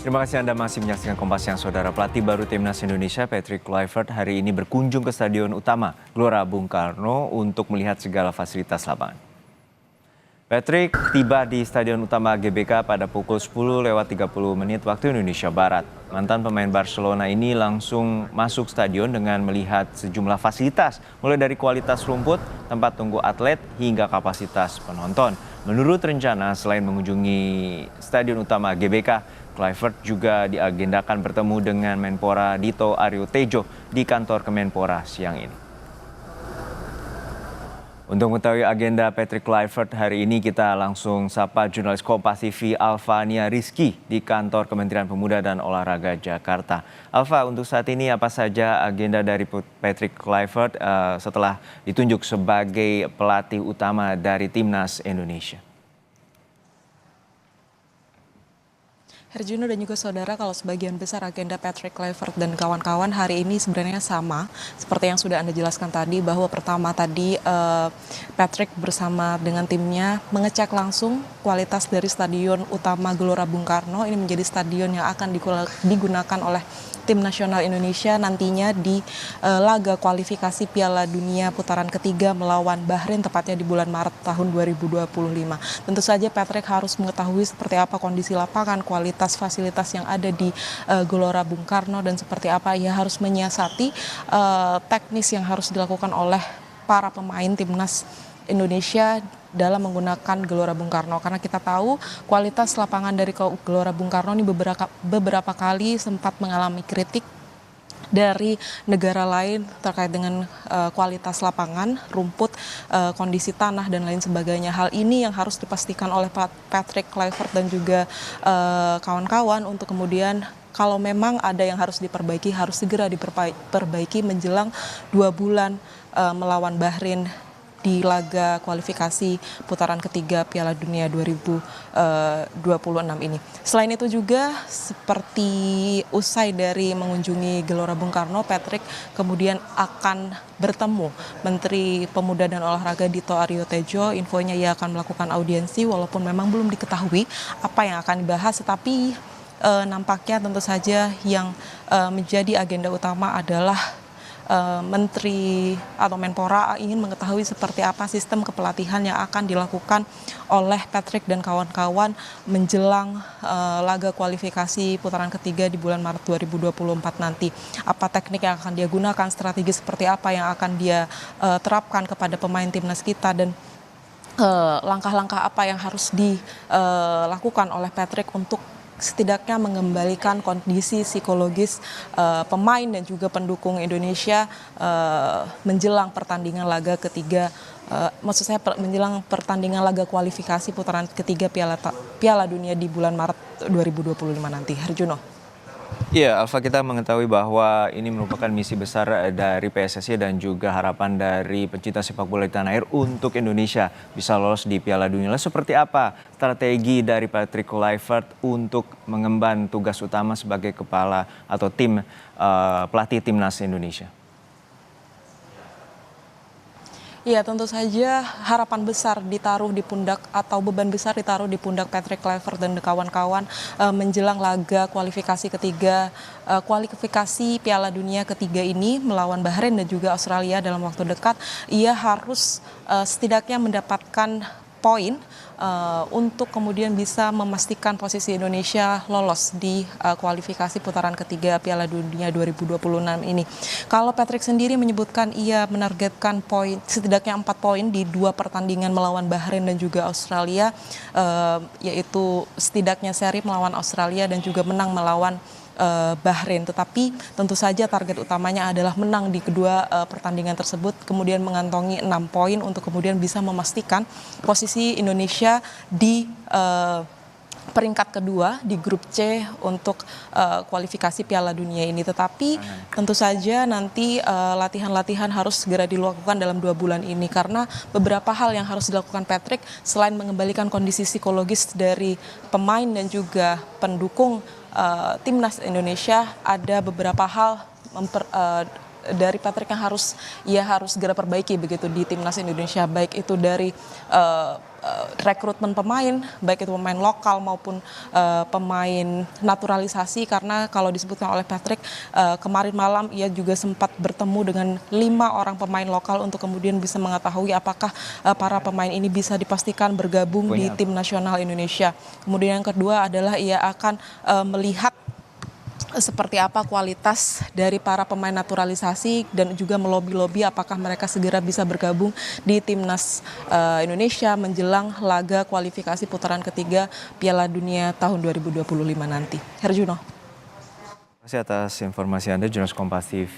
Terima kasih Anda masih menyaksikan Kompas Siang, Saudara. Pelatih baru Timnas Indonesia, Patrick Kluivert, hari ini berkunjung ke Stadion Utama Gelora Bung Karno untuk melihat segala fasilitas lapangan. Patrick tiba di Stadion Utama GBK pada pukul 10:30 waktu Indonesia Barat. Mantan pemain Barcelona ini langsung masuk stadion dengan melihat sejumlah fasilitas, mulai dari kualitas rumput, tempat tunggu atlet, hingga kapasitas penonton. Menurut rencana, selain mengunjungi Stadion Utama GBK, Kluivert juga diagendakan bertemu dengan Menpora Dito Aryo Tejo di kantor Kemenpora siang ini. Untuk mengetahui agenda Patrick Kluivert hari ini, kita langsung sapa jurnalis Kompas TV Alvania Rizky di kantor Kementerian Pemuda dan Olahraga Jakarta. Alva, untuk saat ini apa saja agenda dari Patrick Kluivert setelah ditunjuk sebagai pelatih utama dari Timnas Indonesia? Herjuno dan juga saudara, kalau sebagian besar agenda Patrick Kluivert dan kawan-kawan hari ini sebenarnya sama seperti yang sudah Anda jelaskan tadi, bahwa pertama tadi Patrick bersama dengan timnya mengecek langsung kualitas dari Stadion Utama Gelora Bung Karno. Ini menjadi stadion yang akan digunakan oleh Tim Nasional Indonesia nantinya di laga kualifikasi Piala Dunia putaran ketiga melawan Bahrain, tepatnya di bulan Maret tahun 2025. Tentu saja Patrick harus mengetahui seperti apa kondisi lapangan, kualitas fasilitas yang ada di Gelora Bung Karno, dan seperti apa ia harus menyiasati teknis yang harus dilakukan oleh para pemain Timnas Indonesia dalam menggunakan Gelora Bung Karno, karena kita tahu kualitas lapangan dari Gelora Bung Karno ini beberapa kali sempat mengalami kritik dari negara lain terkait dengan kualitas lapangan, rumput, kondisi tanah dan lain sebagainya. Hal ini yang harus dipastikan oleh Patrick Kluivert dan juga kawan-kawan untuk kemudian kalau memang ada yang harus diperbaiki, harus segera diperbaiki menjelang 2 bulan melawan Bahrain di laga kualifikasi putaran ketiga Piala Dunia 2026 ini. Selain itu juga seperti usai dari mengunjungi Gelora Bung Karno, Patrick kemudian akan bertemu Menteri Pemuda dan Olahraga Dito Aryo Tejo. Infonya ia akan melakukan audiensi walaupun memang belum diketahui apa yang akan dibahas, tetapi nampaknya tentu saja yang menjadi agenda utama adalah Menteri atau Menpora ingin mengetahui seperti apa sistem kepelatihan yang akan dilakukan oleh Patrick dan kawan-kawan menjelang laga kualifikasi putaran ketiga di bulan Maret 2024 nanti. Apa teknik yang akan dia gunakan, strategi seperti apa yang akan dia terapkan kepada pemain timnas kita, dan langkah-langkah apa yang harus dilakukan oleh Patrick untuk setidaknya mengembalikan kondisi psikologis pemain dan juga pendukung Indonesia menjelang pertandingan laga ketiga, maksud saya menjelang pertandingan laga kualifikasi putaran ketiga Piala Dunia di bulan Maret 2025 nanti. Herjuno. Iya, Alfa, kita mengetahui bahwa ini merupakan misi besar dari PSSI dan juga harapan dari pencinta sepak bola di tanah air untuk Indonesia bisa lolos di Piala Dunia. Lalu seperti apa strategi dari Patrick Kluivert untuk mengemban tugas utama sebagai kepala atau pelatih timnas Indonesia? Ya, tentu saja harapan besar ditaruh di pundak atau beban besar ditaruh di pundak Patrick Kluivert dan kawan-kawan menjelang laga kualifikasi ketiga, kualifikasi Piala Dunia ketiga ini melawan Bahrain dan juga Australia dalam waktu dekat. Ia harus setidaknya mendapatkan poin untuk kemudian bisa memastikan posisi Indonesia lolos di kualifikasi putaran ketiga Piala Dunia 2026 ini. Kalau Patrick sendiri menyebutkan ia menargetkan poin setidaknya 4 poin di 2 pertandingan melawan Bahrain dan juga Australia, yaitu setidaknya seri melawan Australia dan juga menang melawan Bahrain. Tetapi tentu saja target utamanya adalah menang di kedua pertandingan tersebut, kemudian mengantongi 6 poin untuk kemudian bisa memastikan posisi Indonesia di peringkat kedua di grup C untuk kualifikasi Piala Dunia ini. Tetapi tentu saja nanti latihan-latihan harus segera dilakukan dalam 2 bulan ini, karena beberapa hal yang harus dilakukan Patrick selain mengembalikan kondisi psikologis dari pemain dan juga pendukung timnas Indonesia, ada beberapa hal dari Patrick yang harus segera perbaiki begitu di timnas Indonesia, baik itu dari rekrutmen pemain, baik itu pemain lokal maupun pemain naturalisasi, karena kalau disebutkan oleh Patrick kemarin malam ia juga sempat bertemu dengan 5 orang pemain lokal untuk kemudian bisa mengetahui apakah para pemain ini bisa dipastikan bergabung di tim nasional Indonesia. Kemudian yang kedua adalah ia akan melihat seperti apa kualitas dari para pemain naturalisasi dan juga melobi-lobi apakah mereka segera bisa bergabung di timnas Indonesia menjelang laga kualifikasi putaran ketiga Piala Dunia tahun 2025 nanti. Herjuno. Terima kasih atas informasi Anda, jurnalis Kompas TV,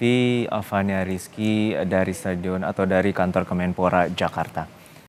Alvania Rizky dari Stadion atau dari kantor Kemenpora Jakarta.